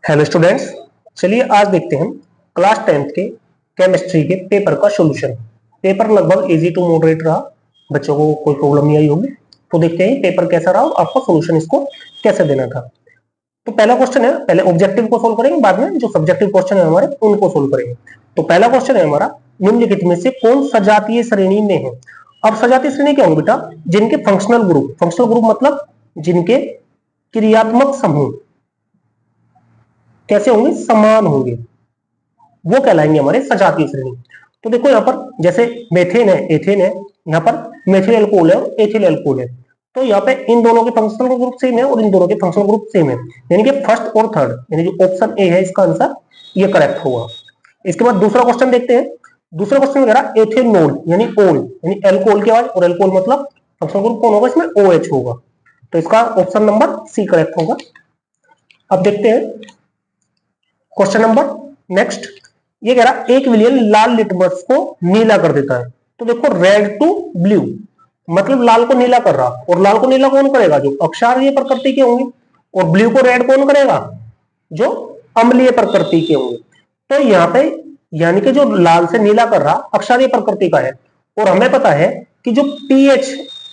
Hello students, चलिए आज देखते हैं क्लास 10th के केमिस्ट्री के पेपर का सॉल्यूशन। पेपर लगभग इजी टू मॉडरेट रहा, बच्चों को कोई प्रॉब्लम नहीं आई होगी। तो देखते हैं पेपर कैसा रहा और आपको सॉल्यूशन इसको कैसे देना था। तो पहला क्वेश्चन है, पहले ऑब्जेक्टिव को सोल्व करेंगे, बाद में जो सब्जेक्टिव क्वेश्चन है हमारे उनको सोल्व करेंगे। तो पहला क्वेश्चन है हमारा, निम्नलिखित में से कौन सजातीय श्रेणी में है। अब सजातीय श्रेणी क्या होंगे बेटा? जिनके फंक्शनल ग्रुप मतलब जिनके क्रियात्मक समूह कैसे होंगे? समान होंगे, वो कहलाएंगे हमारे सजातीय श्रेणी। तो देखो यहाँ पर जैसे मेथेन है, एथेन है, यहाँ पर मेथिल एल्कोहल है और एथिल एल्कोहल है। तो यहाँ पे इन दोनों के फंक्शनल ग्रुप सेम है और इन दोनों के फंक्शनल ग्रुप सेम है, यानी कि फर्स्ट और थर्ड, यानी जो ऑप्शन ए है इसका आंसर ये करेक्ट होगा। इसके बाद दूसरा क्वेश्चन देखते हैं। दूसरा क्वेश्चन वगैरह एथेनॉल यानी ओल यानी एल्कोहल के बाद, और एल्कोहल मतलब फंक्शनल ग्रुप कौन होगा? इसमें OH होगा। तो इसका ऑप्शन नंबर सी करेक्ट होगा। अब देखते हैं क्वेश्चन नंबर नेक्स्ट। ये कह रहा एक विलियन लाल लिटमस को नीला कर देता है। तो देखो रेड टू ब्लू मतलब लाल को नीला कर रहा, और लाल को नीला कौन करेगा? जो अक्षारीय प्रकृति के होंगे। और ब्लू को रेड कौन करेगा? जो अम्लीय प्रकृति के होंगे। तो यहाँ पे यानी कि जो लाल से नीला कर रहा अक्षारीय प्रकृति का है, और हमें पता है कि जो पीएच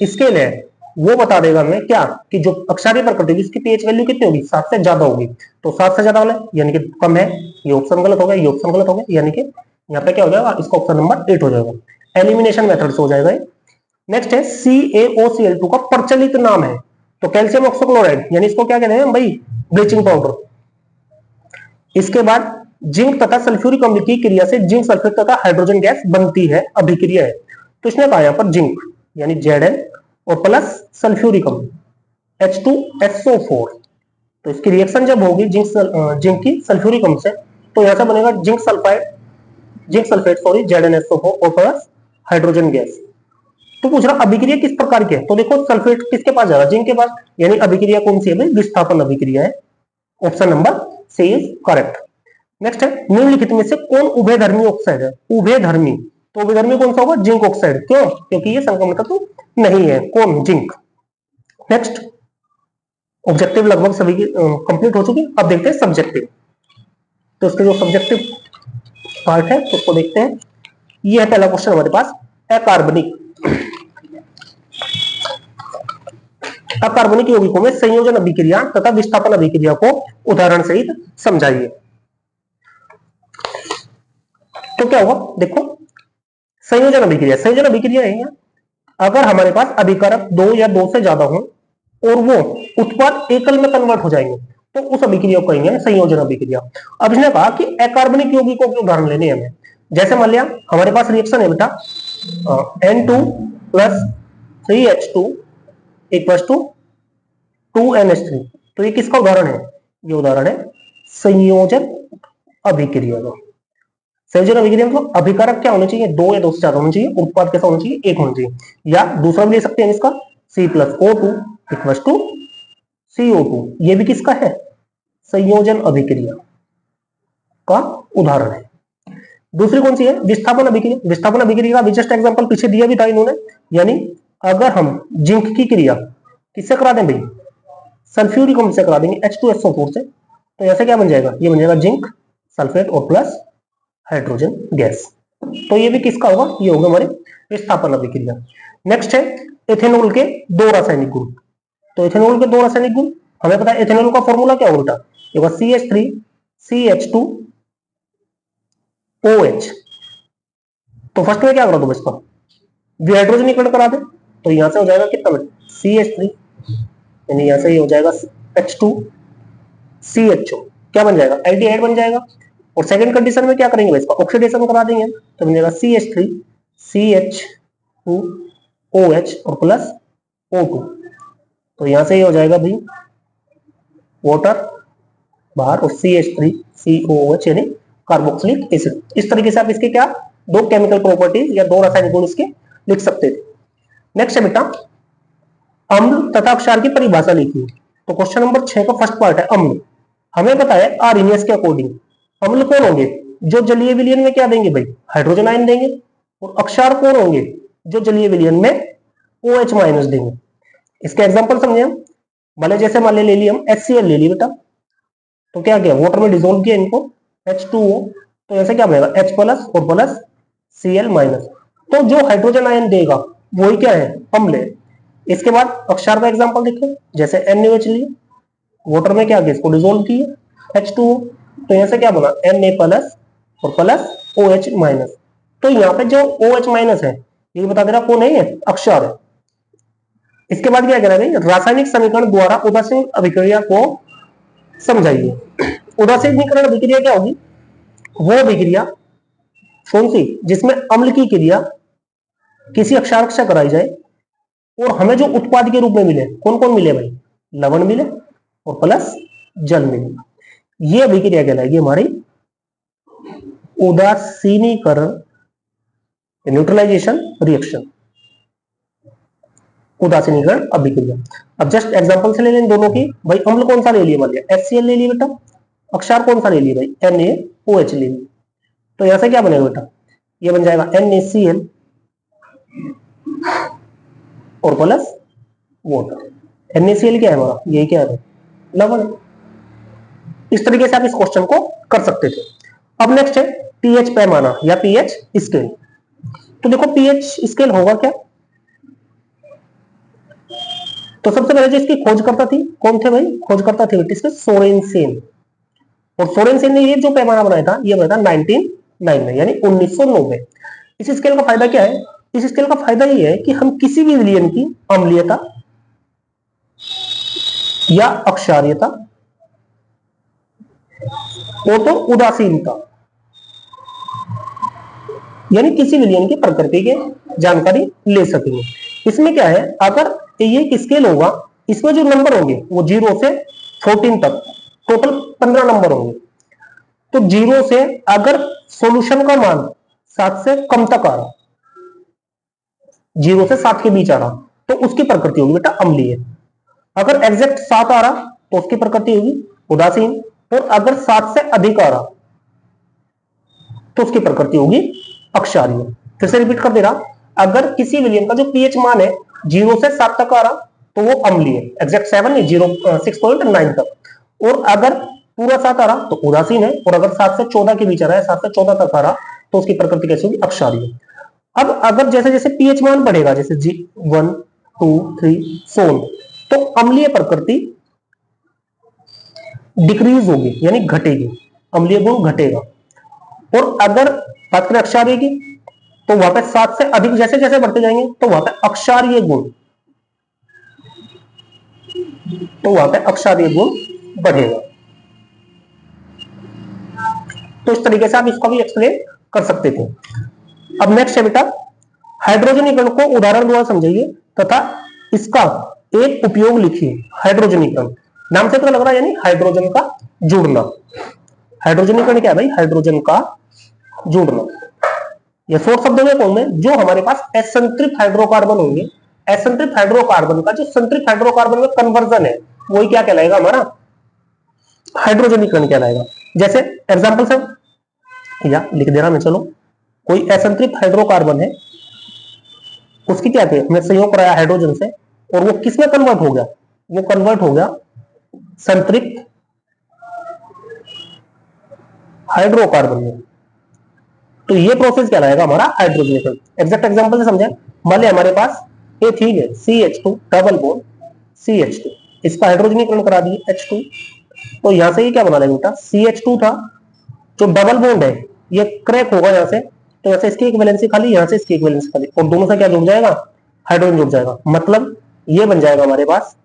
स्केल है वो बता देगा हमें क्या, कि जो अक्षारीय प्रकृति इसकी पीएच वैल्यू कितनी होगी? 7 से ज्यादा होगी। तो 7 से ज्यादा वाला यानी कि कम है, ये ऑप्शन गलत हो गया, ये ऑप्शन गलत हो गया, यानी कि यहाँ पे क्या हो जाएगा? इसका ऑप्शन नंबर 8 हो जाएगा। एलिमिनेशन मेथड से हो जाएगा। नेक्स्ट है CaOCl2 का प्रचलित नाम है। तो कैल्शियम ऑक्सोक्लोराइड, यानी इसको क्या कहते हैं भाई? Bleaching powder. इसके बाद जिंक तथा सल्फ्यूरिक अम्ल की क्रिया से जिंक सल्फेट तथा हाइड्रोजन गैस बनती है, अभिक्रिया है। तो इसने कहा यहाँ पर जिंक यानी Zn और प्लस सल्फ्यूरिक अम्ल H2SO4। तो इसकी रिएक्शन जब होगी जिंक की सल्फ्यूरिक अम्ल से, तो यहां से बनेगा जिंक सल्फेट ZnSO4 और प्लस हाइड्रोजन गैस। तो पूछ रहा अभिक्रिया किस प्रकार की है? तो देखो सल्फेट किसके पास जाएगा? जिंक के पास, यानी अभिक्रिया कौन सी है भाई? विस्थापन अभिक्रिया है। Option number C is correct. Next है निम्नलिखित में से कौन उभयधर्मी ऑक्साइड है? उभयधर्मी, तो उभयधर्मी कौन सा होगा? Zinc oxide. क्यों? क्योंकि ये संक्रमण तत्व नहीं है। कौन? जिंक। नेक्स्ट ऑब्जेक्टिव लगभग सभी की कंप्लीट हो चुकी। अब देखते हैं सब्जेक्टिव। तो इसके जो सब्जेक्टिव पार्ट है तो उसको देखते हैं। ये है पहला क्वेश्चन हमारे पास, अकार्बनिक यौगिकों में संयोजन अभिक्रिया तथा विस्थापन अभिक्रिया को उदाहरण सहित समझाइए। तो क्या होगा? देखो संयोजन अभिक्रिया है यहाँ, अगर हमारे पास अभिकारक 2 या 2 से ज्यादा हो और वो उत्पाद एकल में कन्वर्ट हो जाएंगे तो उस अभिक्रिया को कहेंगे संयोजन अभिक्रिया। अब इसने कहा कि अकार्बनिक यौगिकों के उदाहरण लेने हमें। जैसे मान लिया हमारे पास रिएक्शन है बेटा N2 plus 3H2 equals to 2NH3। तो ये किसका उदाहरण है? ये उदाहरण है संयोजन अभिक्रिया का। संयोजन अभिक्रिया मतलब अभिकारक क्या होना चाहिए? 2 या 2 से ज्यादा होना चाहिए, उत्पाद कैसा होना चाहिए? एक होना चाहिए। या दूसरा भी ले सकते हैं इसका, C+O2 इक्वल्स टू CO2। ये भी किसका है? संयोजन अभिक्रिया का उदाहरण है। दूसरी कौन सी है? विस्थापन अभिक्रिया। विस्थापन अभिक्रिया का जस्ट एग्जांपल पीछे दिया भी था इन्होंने, यानी अगर हम जिंक की क्रिया किससे करा दें भाई? सल्फ्यूरिक अम्ल से करा देंगे H2SO4 से, तो ऐसे क्या बन जाएगा? ये बन जाएगा जिंक सल्फेट और प्लस हाइड्रोजन गैस। तो ये भी किसका होगा? ये होगा हमारे विस्थापन अभिक्रिया। नेक्स्ट है एथेनॉल के 2 रासायनिक गुण। तो एथेनॉल के 2 रासायनिक गुण हमें पता है। एथेनॉल का फॉर्मूला क्या होगा? ये होगा CH3 CH2 OH। तो फर्स्ट में क्या करा दो इसका? हाइड्रोजनीकरण करा दे, तो यहां से हो जाएगा कितना? CH3, यानी यहां से ये हो जाएगा H2 CHO, क्या बन जाएगा? एल्डिहाइड बन जाएगा। और सेकंड कंडीशन में क्या करेंगे? इसका ऑक्सीडेशन करा देंगे, तो बन जाएगा CH3 CH2 OH और प्लस O2। तो यहां से ये हो जाएगा भाई वाटर बाहर और CH3 COOH यानी कार्बोक्सिलिक एसिड। इस तरीके से आप इसके क्या 2 केमिकल प्रॉपर्टीज या 2 रासायनिक गुण इसके लिख सकते थे। नेक्स्ट है बेटा अम्ल तथा क्षार की परिभाषा लिखिए। तो क्वेश्चन नंबर 6 का फर्स्ट पार्ट है अम्ल। हमें पता है आर्हेनियस के अकॉर्डिंग अम्ल कौन होंगे? जो जलीय विलयन में क्या देंगे भाई? हाइड्रोजन आयन देंगे। और अक्षार कौन होंगे? जो जलीय विलयन में OH माइनस देंगे। इसके एग्जांपल समझे हम। भले जैसे मान ले ली हम HCl ले ली बेटा, तो क्या किया, वाटर में डिसोल्व किया इनको, H2O, तो ऐसे क्या बनेगा H प्लस और प्लस Cl माइनस। तो जो हाइड्रोजन आयन देगा वही क्या है, अम्ल है। इसके बाद अक्षार का एग्जांपल देखिए, जैसे NaOH लिए, वाटर में क्या किया, इसको डिसोल्व किया H2O, तो यहाँ से क्या बना Na प्लस और प्लस OH माइनस। तो यहाँ पे जो OH माइनस है ये बता दे रहा कौन है, ये अक्षार है। इसके बाद क्या कह रहा है, रासायनिक समीकरण द्वारा उदासीन अभिक्रिया को समझाइए। उदासीनीकरण अभिक्रिया क्या होगी, वो अभिक्रिया कौन सी जिसमें अम्ल की क्रिया किसी अक्षार से कराई जाए और हमें जो उत्पाद के रूप में मिले, कौन कौन मिले भाई, लवण मिले और प्लस जल मिले। ये अभिक्रिया कहलाएगी हमारी उदासीनीकरण, न्यूट्रलाइजेशन रिएक्शन, उदासीनीकरण अभिक्रिया। अब जस्ट एग्जांपल से ले लें दोनों की, भाई अम्ल कौन सा ले लिया, मान लिया HCl ले लिया बेटा, अक्षार कौन सा ले लिया भाई NaOH ले लिया, तो यहां से क्या बनेगा बेटा, ये बन जाएगा NaCl और प्लस वाटर। NaCl क्या है हमारा, यही क्या है, लवण। इस तरीके से आप इस क्वेश्चन को कर सकते थे। अब नेक्स्ट है पीएच पैमाना या पीएच स्केल। तो देखो पीएच स्केल होगा क्या, तो सबसे पहले जो इसकी खोज करता थी कौन थे भाई, खोज करता थे इसके सोरेनसेन। और सोरेनसेन ने ये जो पैमाना बनाया था ये बनाया था 1909 में, यानी 1990। इस स्केल का फायदा क्या है, इस स्केल का फायदा ये है कि हम किसी भी विलयन की अम्लीयता या अक्षारीयता और तो उदासीनता, यानी किसी विलयन की प्रकृति के जानकारी ले सकेंगे। इसमें क्या है, अगर ये एक स्केल होगा, इसमें जो नंबर होंगे वो 0 से 14 तक, टोटल 15 नंबर होंगे। तो 0 से अगर सॉल्यूशन का मान 7 से कम तक आ रहा, 0 से 7 के बीच आ रहा, तो उसकी प्रकृति होगी बेटा अम्लीय। अगर एग्जैक्ट 7 आ रहा तो उसकी प्रकृति होगी उदासीन, और अगर 7 से अधिक आ रहा तो उसकी प्रकृति होगी अक्षारीय। फिर से रिपीट कर दे रहा, अगर किसी विलयन का जो पीएच मान है 0 से 7 तक आ रहा तो वो अम्लीय, एग्जैक्ट 7 नहीं, 6.9 तक, और अगर पूरा 7 आ रहा तो उदासीन है, और अगर 7 से 14 के बीच आ रहा है, 7 से 14 तक आ रहा तो उसकी प्रकृति कैसी होगी, अक्षारीय। अब अगर जैसे जैसे पीएच मान बढ़ेगा, जैसे G1 2 3 सोन, तो अम्लीय प्रकृति डिक्रीज होगी, यानी घटेगी, अम्लीय गुण घटेगा। और अगर बात करें अक्षारीय की, तो वहां पे 7 से अधिक जैसे जैसे बढ़ते जाएंगे तो वहां पे अक्षारीय गुण, तो वहां पे अक्षारीय गुण बढ़ेगा। तो इस तरीके से आप इसको भी एक्सप्लेन कर सकते थे। अब नेक्स्ट है बेटा, हाइड्रोजनीकरण को उदाहरण द्वारा समझाइए तथा इसका एक उपयोग लिखिए। हाइड्रोजनीकरण नाम से पता लग रहा है, यानी हाइड्रोजन का जुड़ना। हाइड्रोजनीकरण क्या है भाई, हाइड्रोजन का जुड़ना। ये शॉर्ट शब्दों में कौन है, जो हमारे पास एसेंट्रिक हाइड्रोकार्बन होंगे, एसेंट्रिक हाइड्रोकार्बन का जो सेंट्रिक हाइड्रोकार्बन में कन्वर्जन है वही क्या कहलाएगा, हमारा हाइड्रोजनीकरण कहलाएगा। जैसे एग्जांपल से या लिख दे रहा मैं, चलो कोई एसेंट्रिक हाइड्रोकार्बन है, उसकी क्या थे, हमने संयोग कराया हाइड्रोजन से, और वो किस में कन्वर्ट हो गया, वो कन्वर्ट हो गया संतृप्त हाइड्रोकार्बन में। तो ये प्रोसेस क्या रहेगा, हमारा हाइड्रोजनीकरण। एग्जैक्ट एग्जांपल से समझे, मान लिया हमारे पास एथीन है, CH2 डबल बॉन्ड CH2, इसका हाइड्रोजनीकरण करा दिए H2, तो यहां से ये क्या बना लेंगे बेटा, CH2 था, जो डबल बॉन्ड है ये क्रैक होगा यहां से, तो यहां से इसकी एक वैलेंसी खाली, यहां से इसकी एक वैलेंसी खाली, और दोनों से क्या जुड़ जाएगा, हाइड्रोजन जुड़ जाएगा। मतलब ये बन जाएगा हमारे पास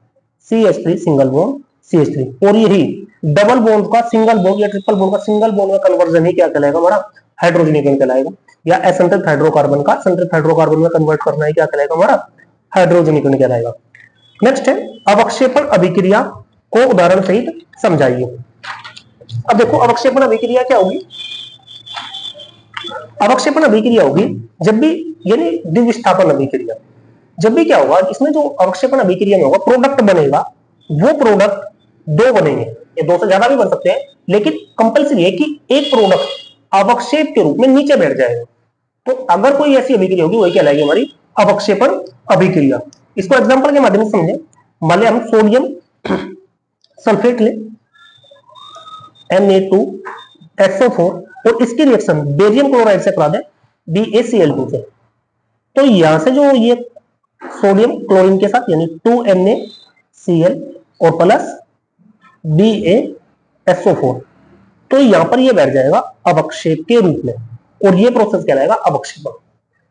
CH3 सिंगल बॉन्ड CH3, और यही डबल बॉन्ड का सिंगल बॉन्ड या ट्रिपल बॉन्ड का सिंगल बॉन्ड का कन्वर्जन ही क्या कहलाएगा, हमारा हाइड्रोजनीकरण कहलाएगा। या एसेंट्रिक हाइड्रोकार्बन का सेंट्रिक हाइड्रोकार्बन में कन्वर्ट करना ही क्या कहलाएगा, हमारा हाइड्रोजनीकरण कहलाएगा। नेक्स्ट है अवक्षेपण अभिक्रिया को उदाहरण सहित समझाइए। अब देखो अवक्षेपण अभिक्रिया क्या होगी, अवक्षेपण अभिक्रिया होगी जब भी, यानी द्विविस्थापन अभिक्रिया, जब भी क्या होगा, इसमें जो अवक्षेपण अभिक्रिया में होगा प्रोडक्ट बनेगा, वो प्रोडक्ट दो बनेंगे, ये दो से ज्यादा भी बन सकते हैं, लेकिन कंपलसरी है कि एक प्रोडक्ट अवक्षेप के रूप में नीचे बैठ जाएगा। तो अगर कोई ऐसी अभिक्रिया होगी वही कहलाएगी हमारी अवक्षेपण अभिक्रिया। इसको एग्जांपल के माध्यम से समझे, मान लिया हम सोडियम सल्फेट ले, Na2SO4 और इसकी रिएक्शन बेरियम क्लोराइड से करा दे BaCl2 से, तो यहां से जो ये सोडियम क्लोरीन के साथ यानी 2NaCl और प्लस BaSO4, तो यहां पर ये बैठ जाएगा अवक्षेप के रूप में, और ये प्रोसेस कहलाएगा अवक्षेपण,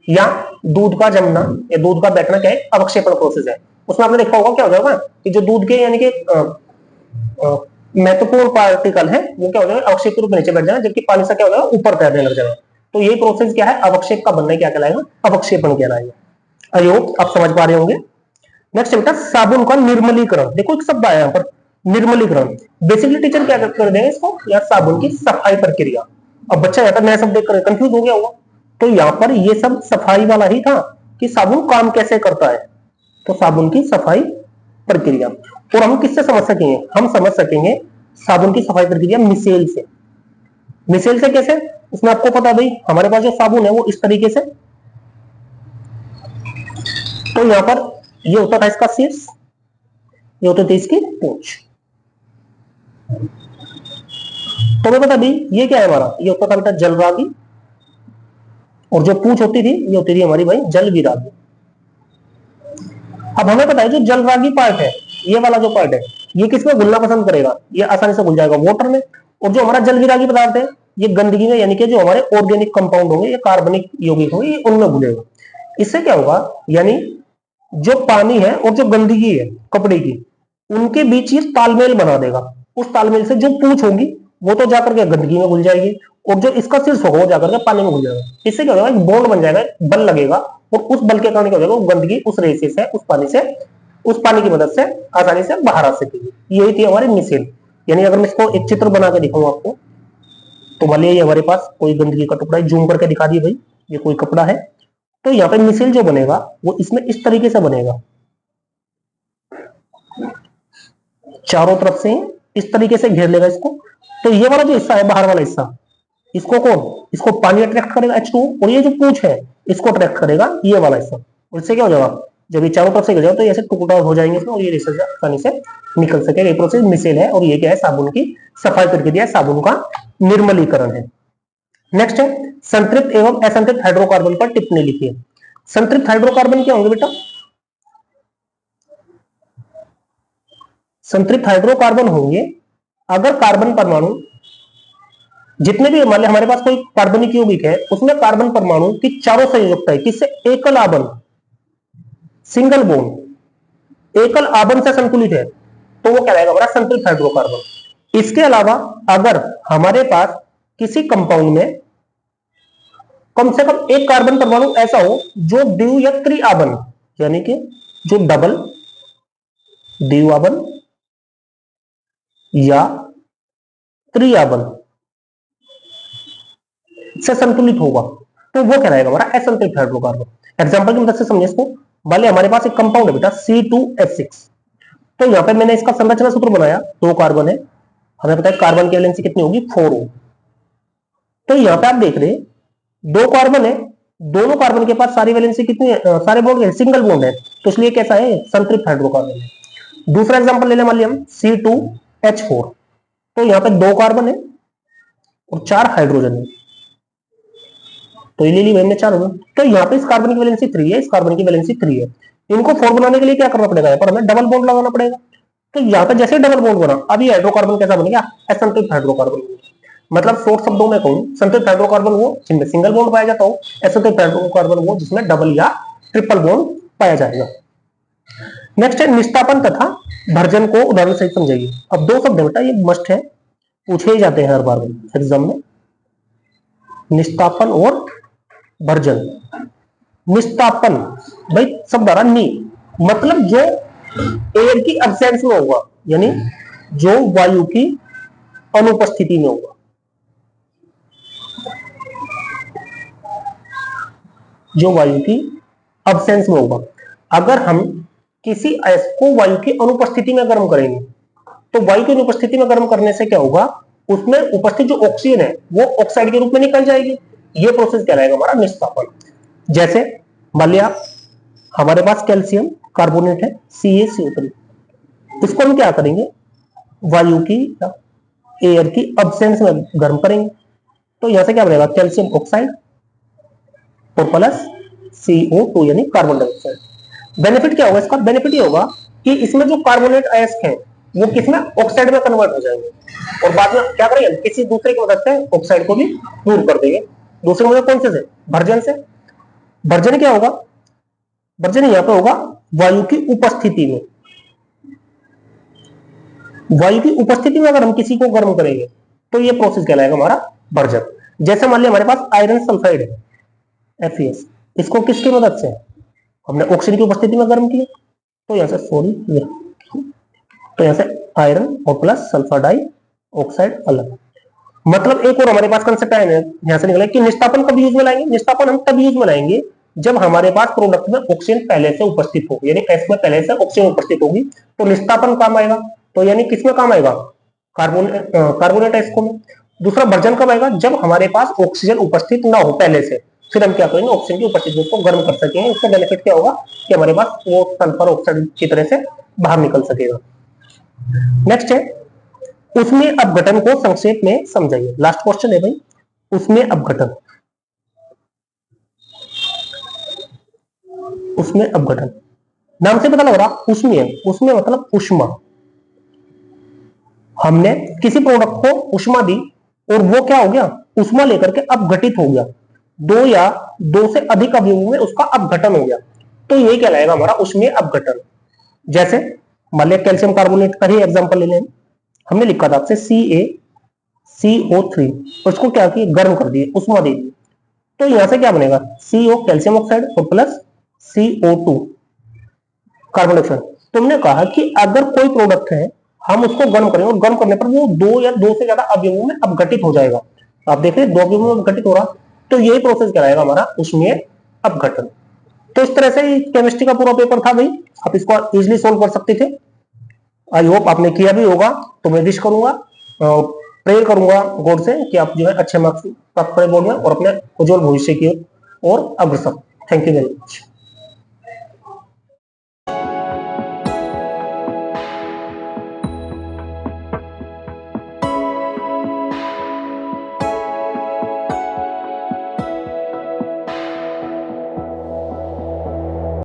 या दूध का जमना या दूध का बैठना क्या है, अवक्षेपण प्रोसेस है। उसमें आपने देखा होगा क्या हो जाएगा कि जो दूध के यानी कि महत्वपूर्ण पार्टिकल है वो क्या हो जाएगा, अवक्षेप के रूप में नीचे बैठ जाएगा, जबकि पानी से क्या हो जाएगा, ऊपर तैरने लग जाएगा। तो ये प्रोसेस क्या है, अवक्षेप का बनना क्या कहलाएगा, अवक्षेपण कहलाएगा। आई होप आप समझ पा रहे होंगे। नेक्स्ट बेटा साबुन का निर्मलीकरण, देखो एक शब्द आया यहाँ पर निर्मलीकरण। बेसिकली टीचर क्या कर देंगे इसको, या साबुन की सफाई प्रक्रिया। अब बच्चा यहाँ पर नया शब्द देखकर कंफ्यूज हो गया होगा, तो यहाँ पर ये सब सफाई वाला ही था कि साबुन काम कैसे करता है, तो साबुन की सफाई प्रक्रिया। और हम किससे समझ सकेंगे, हम समझ सकेंगे साबुन की सफाई प्रक्रिया मिसेल से। मिसेल से कैसे, उसमें आपको पता भाई हमारे पास जो साबुन है वो इस तरीके से, तो यहां पर ये होता था इसका शीर्ष, ये होती थी इसकी पूंछ। तो मैं बता दी ये क्या है हमारा, ये होता था बेटा जलरागी, और जो पूंछ होती थी ये होती थी हमारी भाई जल विरागी। अब हमें पता है जो जलरागी पार्ट है, ये वाला जो पार्ट है, ये किसमें घुलना पसंद करेगा, ये आसानी से घुल जाएगा वाटर में। और जो हमारा जल विरागी पदार्थ है ये गंदगी में, यानी कि जो हमारे ऑर्गेनिक कंपाउंड होंगे, ये कार्बनिक यौगिक होंगे, ये उनमें घुलेगा। इससे क्या होगा, यानी जो पानी है और जो गंदगी है कपड़े की, उनके बीच ये तालमेल बना देगा। उस तालमेल से जो पूंछ होगी वो तो जाकर के गंदगी में घुल जाएगी, और जो इसका शीर्ष होगा वो जाकर के पानी में घुल जाएगा। इससे क्या होगा, एक बॉन्ड बन जाएगा, बल लगेगा, और उस बल के कारण क्या हो जाएगा, वो गंदगी उस रेसे से, उस पानी की मदद से आसानी से बाहर आ सकेगी। यही थी हमारी मिसेल। यानी अगर मैं इसको एक चित्र बना के दिखाऊं आपको, तो मान लीजिए हमारे पास कोई गंदगी का टुकड़ा, जूम करके दिखा दिए भाई, ये कोई कपड़ा है, तो यहाँ पे मिसेल जो बनेगा वो इसमें इस तरीके से बनेगा, चारों तरफ से इस तरीके से घेर लेगा इसको। तो ये वाला जो हिस्सा है, बाहर वाला हिस्सा, इसको कौन, इसको पानी अट्रैक्ट करेगा H2, और ये जो पूंछ है इसको अट्रैक्ट करेगा ये वाला हिस्सा। उससे क्या हो जाएगा, जब ये चारों तरफ से गिर जाएगा तो ऐसे टुकड़ा हो जाएंगे इसमें, और ये रिसर्च आसानी से निकल सके। ये प्रोसेस मिसेल है, और ये क्या है, साबुन की सफाई प्रक्रिया, साबुन का निर्मलीकरण है। नेक्स्ट है संतृप्त एवं असंतृप्त हाइड्रोकार्बन पर टिप्पणी लिखिए। संतृप्त हाइड्रोकार्बन क्या होंगे बेटा, संतृप्त हाइड्रोकार्बन होंगे अगर कार्बन परमाणु, जितने भी मान हमारे पास कोई कार्बनिक यौगिक है उसमें कार्बन परमाणु की चारों संयोजकता है किससे, एकल आबन, सिंगल बॉन्ड, एकल आबन से संतुलित है, तो वो कहलाएगा हमारा संतृप्त हाइड्रोकार्बन। इसके अलावा अगर हमारे पास किसी कंपाउंड में कम से कम एक कार्बन परमाणु ऐसा हो जो द्विव या त्रिआबन, यानी कि जो डबल, द्विआबन या त्रिआबन से संतुलित होगा, तो वो कहलाएगा हमारा असंतृप्त हाइड्रोकार्बन। एग्जांपल की मदद से समझिए इसको। मान लिया हमारे पास एक कंपाउंड है बेटा C2H6, तो यहां पे मैंने इसका संरचना सूत्र बनाया, 2 कार्बन है, हमें पता है कार्बन की वैलेंसी कितनी होगी 4O। तो यहां पे आप देख रहे 2 कार्बन है, दोनों कार्बन के पास सारी वैलेंसी कितनी है, सारे बॉन्ड है, सिंगल बॉन्ड है, तो इसलिए कैसा है, संतृप्त हाइड्रोकार्बन है। दूसरा एग्जांपल ले लें, मान लिया हम C2H4, तो यहां पे 2 कार्बन है और 4 हाइड्रोजन है, तो ये ले ली हमने 4 होगा। तो यहाँ पे इस कार्बन की वैलेंसी 3 है, इस कार्बन की वैलेंसी 3 है। इनको 4 बनाने के लिए क्या करना पड़ेगा, यहाँ पर हमें डबल बॉन्ड लगाना पड़ेगा। तो यहाँ पे जैसे डबल बॉन्ड बना, अब ये हाइड्रोकार्बन कैसा बनेगा, असंतृप्त हाइड्रोकार्बन। मतलब शॉर्ट शब्दों में कहूं, संतृप्त हाइड्रोकार्बन वो जिनमें सिंगल बॉन्ड पाया जाता हो, असंतृप्त हाइड्रोकार्बन वो जिसमें डबल या ट्रिपल बॉन्ड पाया जाएगा। नेक्स्ट है निष्ठापन तथा भर्जन को उदाहरण सहित समझाइए। अब 2 शब्द बेटा ये मस्ट है, पूछे ही जाते हैं हर बार एग्जाम में, निष्ठापन और भर्जन। निष्ठापन भाई शब्द आ रहा नी, मतलब जो एयर की एब्सेंस में होगा, यानी जो वायु की अनुपस्थिति में होगा, जो वायु की एब्सेंस में होगा। अगर हम किसी अयस्क को वायु की अनुपस्थिति में गर्म करेंगे, तो वायु की अनुपस्थिति में गर्म करने से क्या होगा, उसमें उपस्थित जो ऑक्सीजन है वो ऑक्साइड के रूप में निकल जाएगी। ये प्रोसेस कहलाएगा हमारा निष्ठापन। जैसे मान लिया हमारे पास कैल्शियम कार्बोनेट है CaCO3, इसको हम क्या करेंगे, वायु की एयर की अब्सेंस में गर्म करेंगे। तो यहां से क्या बनेगा, कैल्शियम ऑक्साइड और प्लस CO2 यानी कार्बन डाइऑक्साइड। बेनिफिट क्या होगा इसका, बेनिफिट ये होगा कि इसमें जो कार्बोनेट अयस्क हैं वो किसमें, ऑक्साइड में कन्वर्ट हो जाएंगे और बाद में क्या करेंगे, किसी दूसरे की मदद से ऑक्साइड को भी दूर कर देंगे। दूसरे मदद कौन से, भर्जन से। भर्जन क्या होगा, भर्जन यहां पे होगा वायु की उपस्थिति में। वायु की उपस्थिति में अगर हम किसी को गर्म करेंगे तो ये प्रोसेस कहलाएगा हमारा भर्जन। जैसे मान लिया हमारे पास आयरन सल्फाइड है FeS, इसको किसकी मदद से हमने ऑक्सीजन की उपस्थिति में गर्म किया, तो यहां से तो यहां से आयरन और प्लस सल्फर डाई ऑक्साइड अलग। मतलब एक और हमारे पास कंसेप्ट है यहां से निकला कि निष्ठापन कब यूज में लाएंगे, निष्ठापन हम तब यूज में लाएंगे जब हमारे पास प्रोडक्ट में ऑक्सीजन पहले से उपस्थित हो, यानी एस में पहले से ऑक्सीजन उपस्थित होगी तो निष्ठापन काम आएगा। तो यानी किसमें काम आएगा, कार्बोनेट एस्को में। दूसरा भर्जन कब आएगा, जब हमारे पास ऑक्सीजन उपस्थित ना हो पहले से, फिर हम क्या करेंगे, ऑक्सीजन की उपस्थिति को गर्म कर सकेंगे। इसका बेनिफिट क्या होगा कि हमारे पास वो सल्फर ऑक्साइड की तरह से बाहर निकल सकेगा। नेक्स्ट है उसमें अपघटन को संक्षेप में समझाइए। लास्ट क्वेश्चन है भाई, उसमें अपघटन। उसमें अपघटन नाम से पता लग रहा, उसमें मतलब उष्मा। हमने किसी प्रोडक्ट को उष्मा दी और वो क्या हो गया, उष्मा लेकर के अपघटित हो गया, दो या दो से अधिक अवयवों में उसका अपघटन हो गया, तो ये कहलाएगा हमारा उसमें अपघटन। जैसे मान लिया कैल्शियम कार्बोनेट का ही एग्जांपल ले लें, हमने लिखा था आपसे CaCO3 और इसको क्या किया, गर्म कर दिए, उष्मा दे दी, तो यहां से क्या बनेगा, CO कैल्शियम ऑक्साइड और प्लस CO2 कार्बन डाइऑक्साइड। तुमने कहा कि अगर कोई प्रोडक्ट है हम उसको गर्म करें और गर्म करने पर वो दो या दो से ज्यादा अवयवों में अपघटित हो जाएगा। आप देख रहे हैं दो अवयवों में अपघटित हो रहा, तो यही प्रोसेस कराएगा हमारा उसमें अपघटन। तो इस तरह से केमिस्ट्री का पूरा पेपर था भाई, आप इसको इजिली सोल्व कर सकते थे। आई होप आपने किया भी होगा, तो मैं विश करूंगा, प्रेयर करूंगा गॉड से कि आप जो है अच्छे मार्क्स प्राप्त करें बोर्ड में और अपने उज्जवल भविष्य की ओर अग्रसर। Thank you very much.